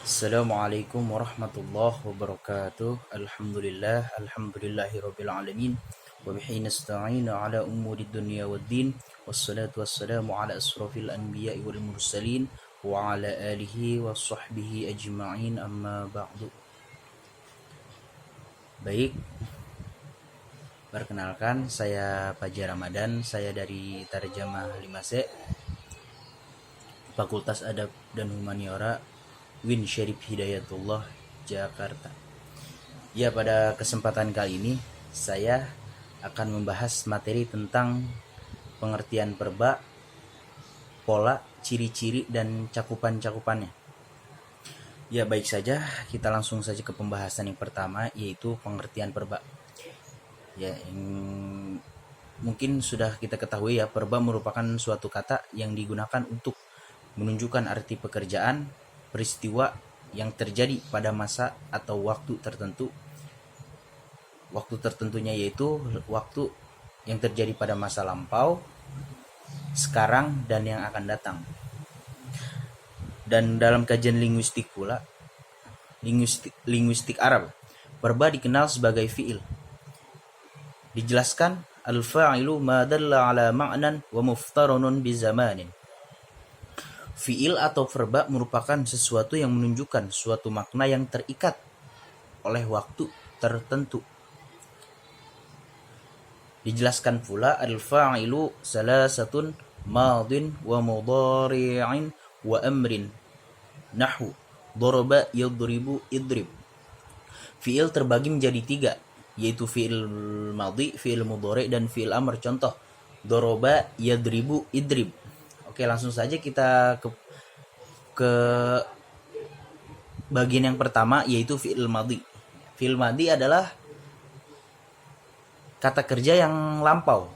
Assalamualaikum warahmatullahi wabarakatuh. Alhamdulillahirabbil alamin. Wa bihi nasta'inu ala umuri dunya waddin. Wassalatu wassalamu ala asrofil anbiya'i wal mursalin wa ala alihi wa sahbihi ajma'in, amma ba'du. Baik, perkenalkan saya Fajar Ramadan, saya dari Tarjamah 5C, Fakultas Adab dan Humaniora, Win Syarif Hidayatullah, Jakarta. Ya, pada kesempatan kali ini saya akan membahas materi tentang pengertian perba, pola, ciri-ciri, dan cakupan-cakupannya. Ya, baik saja, kita langsung saja ke pembahasan yang pertama, yaitu pengertian perba. Ya, mungkin sudah kita ketahui ya, perba merupakan suatu kata yang digunakan untuk menunjukkan arti pekerjaan, peristiwa yang terjadi pada masa atau waktu tertentu. Waktu tertentunya yaitu waktu yang terjadi pada masa lampau, sekarang, dan yang akan datang. Dan dalam kajian linguistik pula, linguistik Arab, verba dikenal sebagai fi'il. Dijelaskan, al-fa'ilu ma dalla ala ma'nan wa muftaranun bizamanin. Fi'il atau verba merupakan sesuatu yang menunjukkan suatu makna yang terikat oleh waktu tertentu. Dijelaskan pula, al-fa'ilu salasatun madin wa mudhari'in wa amrin. Nahwu daraba yadribu idrib. Fi'il terbagi menjadi 3, yaitu fi'il madhi, fi'il mudhari, dan fi'il amr. Contoh, daraba yadribu idrib. Oke, langsung saja kita ke bagian yang pertama, yaitu fi'il madhi. Fi'il madhi adalah kata kerja yang lampau.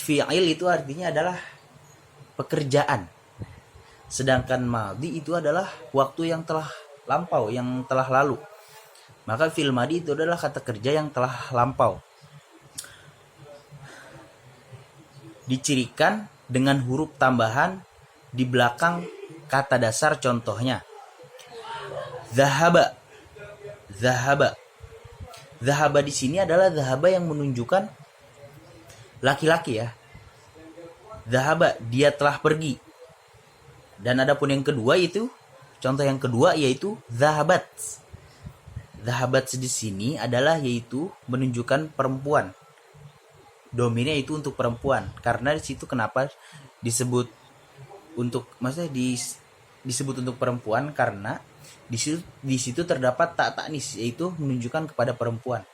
Fi'il itu artinya adalah pekerjaan. Sedangkan madhi itu adalah waktu yang telah lampau, yang telah lalu. Maka fi'il madhi itu adalah kata kerja yang telah lampau. Dicirikan dengan huruf tambahan di belakang kata dasar. Contohnya, zahaba. Zahaba. Zahaba di sini adalah zahaba yang menunjukkan laki-laki ya. Zahaba, dia telah pergi. Dan adapun yang kedua itu, contoh yang kedua yaitu zahabat. Zahabat di sini adalah yaitu menunjukkan perempuan. Dominnya itu untuk perempuan, karena di situ kenapa disebut untuk, maksudnya disebut untuk perempuan karena di situ terdapat tak taknis, yaitu menunjukkan kepada perempuan.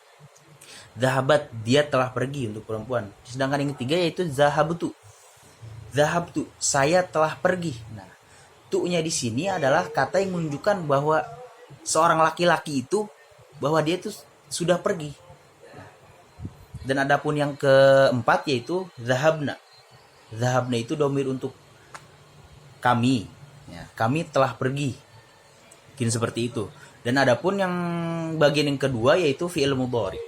Zahabat, dia telah pergi, untuk perempuan. Sedangkan yang ketiga yaitu zahabtu. Zahabtu, saya telah pergi. Nah, tu-nya di sini adalah kata yang menunjukkan bahwa seorang laki-laki itu, bahwa dia itu sudah pergi. Dan adapun yang keempat yaitu zahabna. Zahabna itu domir untuk kami. Ya, kami telah pergi. Mungkin seperti itu. Dan adapun yang bagian yang kedua yaitu fi'il mudhari.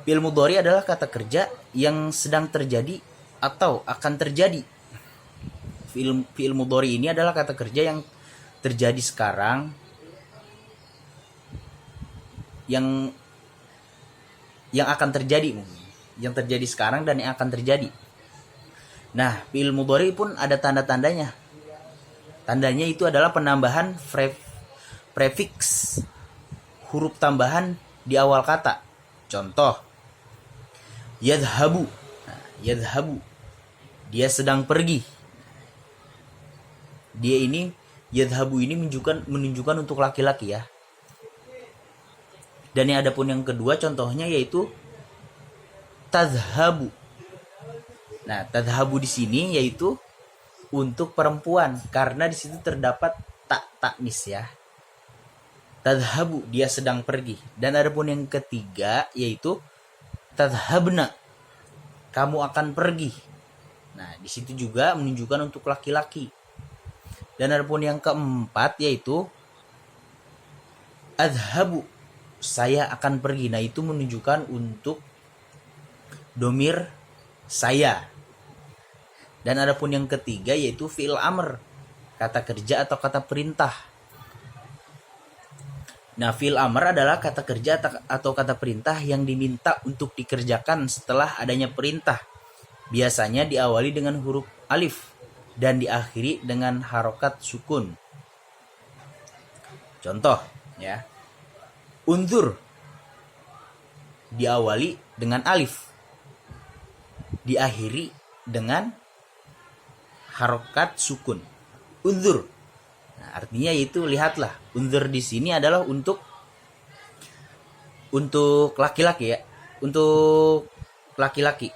Fi'il mudhari adalah kata kerja yang sedang terjadi atau akan terjadi. Fi'il mudhari ini adalah kata kerja yang terjadi sekarang, yang akan terjadi, yang terjadi sekarang dan yang akan terjadi. Nah, fi'il mudhari pun ada tanda-tandanya. Tandanya itu adalah penambahan prefiks, huruf tambahan di awal kata. Contoh, yadhabu. Nah, yadhabu, dia sedang pergi. Dia ini, yadhabu ini menunjukkan untuk laki-laki ya. Dan yang adapun yang kedua contohnya yaitu tadhabu. Nah, tadhabu di sini yaitu untuk perempuan karena di situ terdapat tak taknis ya. Tadhabu, dia sedang pergi. Dan adapun yang ketiga yaitu tadhabna, kamu akan pergi. Nah, di situ juga menunjukkan untuk laki-laki. Dan adapun yang keempat yaitu adhabu, saya akan pergi. Nah, itu menunjukkan untuk domir saya. Dan adapun yang ketiga yaitu fi'il amr, kata kerja atau kata perintah. Nah, fi'il amr adalah kata kerja atau kata perintah yang diminta untuk dikerjakan setelah adanya perintah. Biasanya diawali dengan huruf alif dan diakhiri dengan harokat sukun. Contoh ya. Unzur diawali dengan alif, diakhiri dengan harokat sukun. Unzur. Nah, artinya yaitu lihatlah. Unzur di sini adalah untuk laki-laki ya. Untuk laki-laki.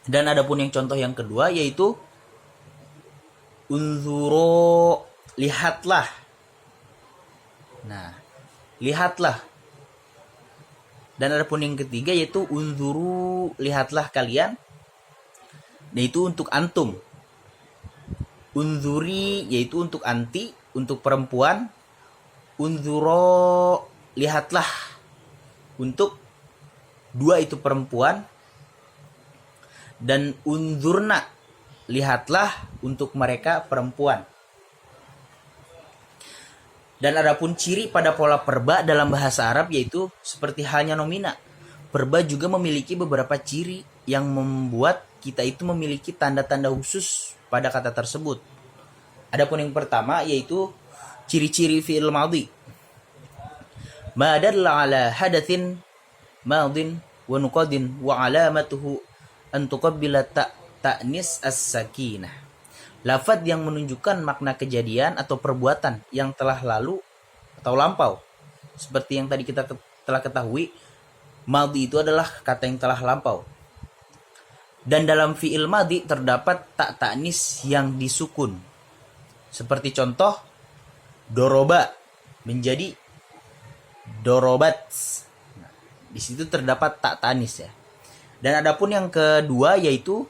Dan adapun yang contoh yang kedua yaitu unzuro, lihatlah. Nah, lihatlah. Dan adapun yang ketiga yaitu unzuru, lihatlah kalian. Dan itu untuk antum. Unzuri yaitu untuk anti, untuk perempuan. Unzuro, lihatlah untuk dua itu perempuan. Dan unzurna, lihatlah untuk mereka perempuan. Dan adapun ciri pada pola perba dalam bahasa Arab yaitu seperti halnya nomina. Perba juga memiliki beberapa ciri yang membuat kita itu memiliki tanda-tanda khusus pada kata tersebut. Adapun yang pertama yaitu ciri-ciri fi'il madhi. Ma dalla ala hadatsin madin wa nuqadin wa alamatuhu an tuqabbila ta'nis as-sakinah. Lafaz yang menunjukkan makna kejadian atau perbuatan yang telah lalu atau lampau. Seperti yang tadi kita telah ketahui, madhi itu adalah kata yang telah lampau. Dan dalam fi'il madhi terdapat ta'nis yang disukun. Seperti contoh, doroba menjadi dorobat. Nah, di situ terdapat ta'nis ya. Dan adapun yang kedua yaitu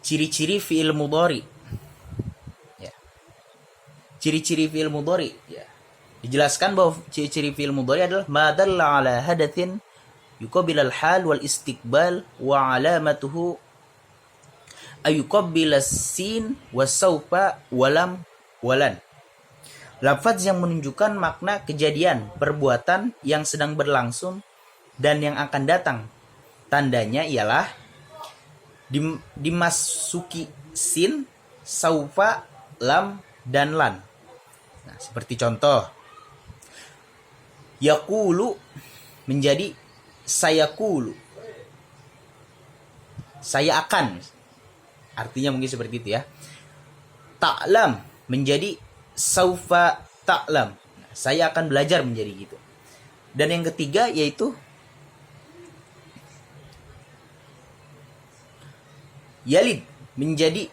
ciri-ciri fi'il mudhari. Ya. Ciri-ciri fi'il mudhari ya. Dijelaskan bahwa ciri-ciri fi'il mudhari adalah ma dalla ala hadatsin yuqabil al-hal wal istiqbal wa alamatuhu ayuqabil as-sin was-saufa walam walan. Lafaz yang menunjukkan makna kejadian, perbuatan yang sedang berlangsung dan yang akan datang. Tandanya ialah dimasuki sin, saufa, lam, dan lan. Nah, seperti contoh. Yaqulu menjadi sayaqulu. Saya akan. Artinya mungkin seperti itu ya. Ta'lam menjadi saufa ta'lam. Nah, saya akan belajar menjadi gitu. Dan yang ketiga yaitu yalid menjadi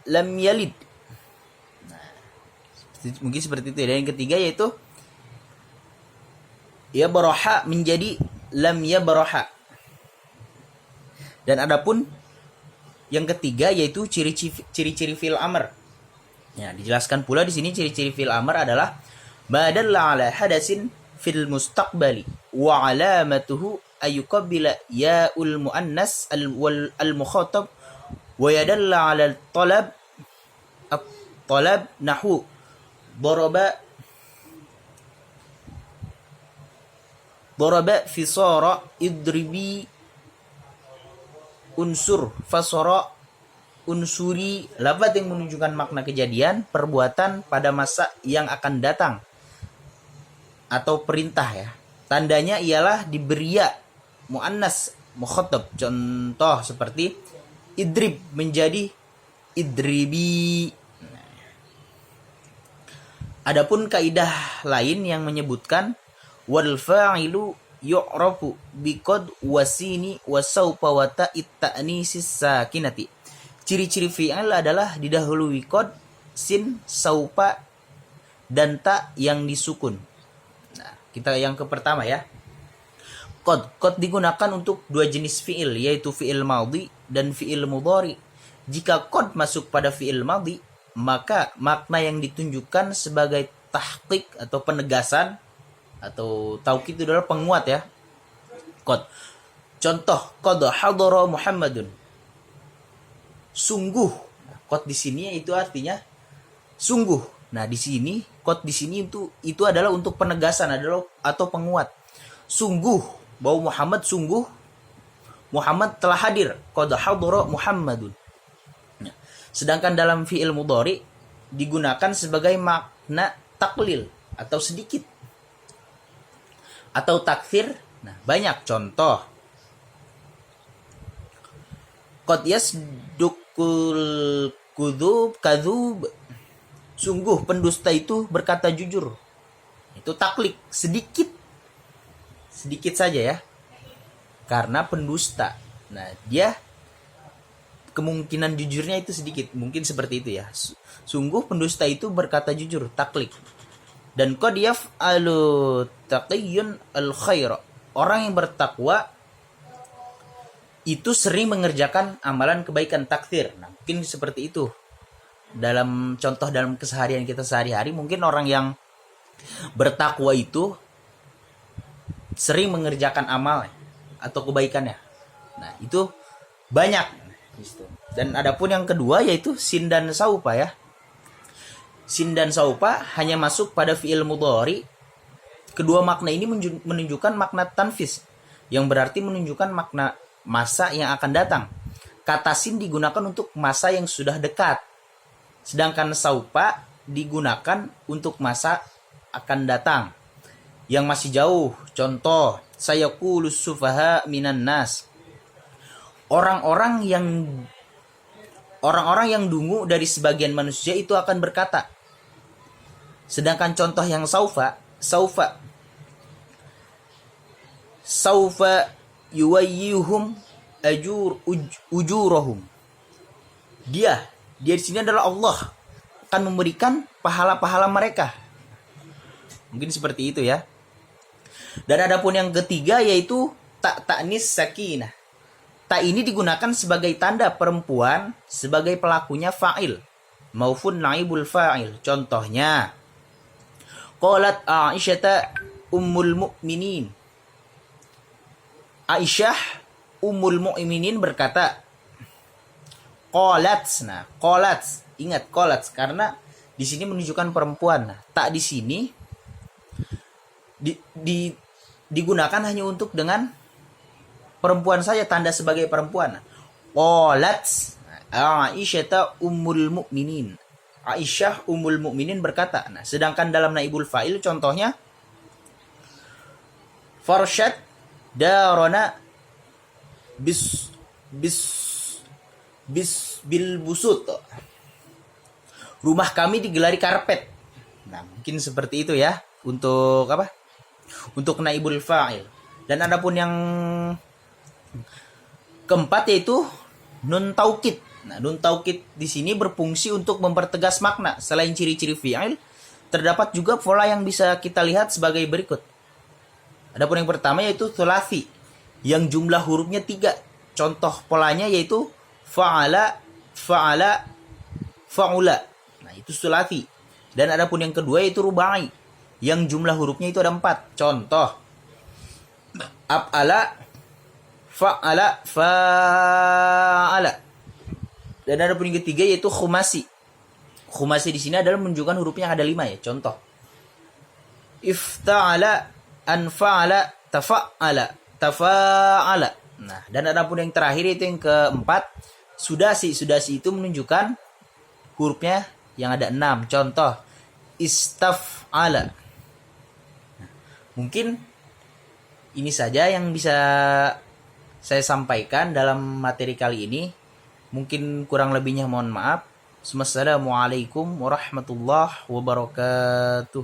lam yalid. Nah, mungkin seperti itu. Dan yang ketiga yaitu yabraha menjadi lam yabraha. Dan adapun yang ketiga yaitu ciri-ciri fi'il amr. Ya, dijelaskan pula di sini ciri-ciri fi'il amr adalah ma dalla ala hadasin fil mustaqbali wa alamatuhu ayuqabbila ya'ul muannas al-mukhatab wa yadalla 'ala at-talab nahu daraba fisara idribi unsur fasara unsuri. Lafaz yang menunjukkan makna kejadian, perbuatan pada masa yang akan datang atau perintah ya. Tandanya ialah diberi ya muannas mukhatab. Contoh seperti idrib menjadi idribi. Adapun kaidah lain yang menyebutkan wal fa'ilu yu'rafu biqad wasini wasaufa wa ta'it ta'nisis sakinati. Ciri-ciri fi'il adalah didahului qad, sin, saufa dan ta yang disukun. Nah, kita yang ke pertama ya. Qad digunakan untuk dua jenis fi'il yaitu fi'il madhi dan fi'il mudhari. Jika qad masuk pada fi'il madhi, maka makna yang ditunjukkan sebagai tahqiq atau penegasan atau taukid itu adalah penguat ya. Qad. Contoh, qad hadara Muhammadun. Sungguh. Nah, qad di sini itu artinya sungguh. Nah, di sini qad di sini itu adalah untuk penegasan adalah atau penguat. Sungguh bahwa Muhammad telah hadir. Qad hadara Muhammadun. Nah, sedangkan dalam fi'il mudhari digunakan sebagai makna taklil atau sedikit atau takfir. Nah, banyak contoh. Qad yasdukul kadzub. Sungguh pendusta itu berkata jujur. Itu taklik, sedikit saja ya. Karena pendusta. Nah, dia kemungkinan jujurnya itu sedikit, mungkin seperti itu ya. Sungguh pendusta itu berkata jujur, taklik. Dan qad yaf'alu taqiyyun al khair. Orang yang bertakwa itu sering mengerjakan amalan kebaikan, takfir. Nah, mungkin seperti itu. Dalam contoh dalam keseharian kita sehari-hari, mungkin orang yang bertakwa itu sering mengerjakan amal atau kebaikannya. Nah, itu banyak. Dan adapun yang kedua yaitu sin dan saupa ya. Sin dan saupa hanya masuk pada fi'il mudhari. Kedua makna ini menunjukkan makna tanfis, yang berarti menunjukkan makna masa yang akan datang. Kata sin digunakan untuk masa yang sudah dekat. Sedangkan saupa digunakan untuk masa akan datang yang masih jauh. Contoh, sayaqulus sufaha minan nas. Orang-orang yang dungu dari sebagian manusia itu akan berkata. Sedangkan contoh yang saufa yuwayyuhum ujurahum. Dia di sini adalah Allah akan memberikan pahala-pahala mereka. Mungkin seperti itu ya. Dan adapun yang ketiga yaitu ta'nis sakinah. Ta ini digunakan sebagai tanda perempuan sebagai pelakunya fa'il maupun naibul fa'il. Contohnya, qalat Aisyah ummul mu'minin. Aisyah ummul mu'minin berkata, qalat. Nah, qalat, ingat qalat karena di sini menunjukkan perempuan. Nah, tak di sini digunakan hanya untuk dengan perempuan saja, tanda sebagai perempuan. Qalat Aisyah ummul mu'minin. Aisyah ummul mu'minin berkata. Nah, sedangkan dalam naibul fa'il contohnya farshad darona bil busut. Rumah kami digelari karpet. Nah, mungkin seperti itu ya untuk apa? Untuk naibul fa'il. Dan adapun yang keempat yaitu nun taukid. Nah, nun taukid di sini berfungsi untuk mempertegas makna. Selain ciri-ciri fi'il, terdapat juga pola yang bisa kita lihat sebagai berikut. Adapun yang pertama yaitu thulathi, yang jumlah hurufnya 3. Contoh polanya yaitu fa'ala, fa'ula. Nah, itu thulathi. Dan adapun yang kedua yaitu rubai, yang jumlah hurufnya itu ada 4. Contoh af'ala, fa'ala, fa'ala. Dan ada pun yang ketiga yaitu khumasi. Khumasi di sini adalah menunjukkan hurufnya yang ada 5 ya. Contoh, ifta'ala, anfa'ala, tafa'ala, tafa'ala. Nah, dan ada pun yang terakhir yaitu yang keempat, sudasi. Sudasi itu menunjukkan hurufnya yang ada 6. Contoh, istaf'ala. Nah, mungkin ini saja yang bisa saya sampaikan dalam materi kali ini. Mungkin kurang lebihnya mohon maaf. Wassalamualaikum warahmatullahi wabarakatuh.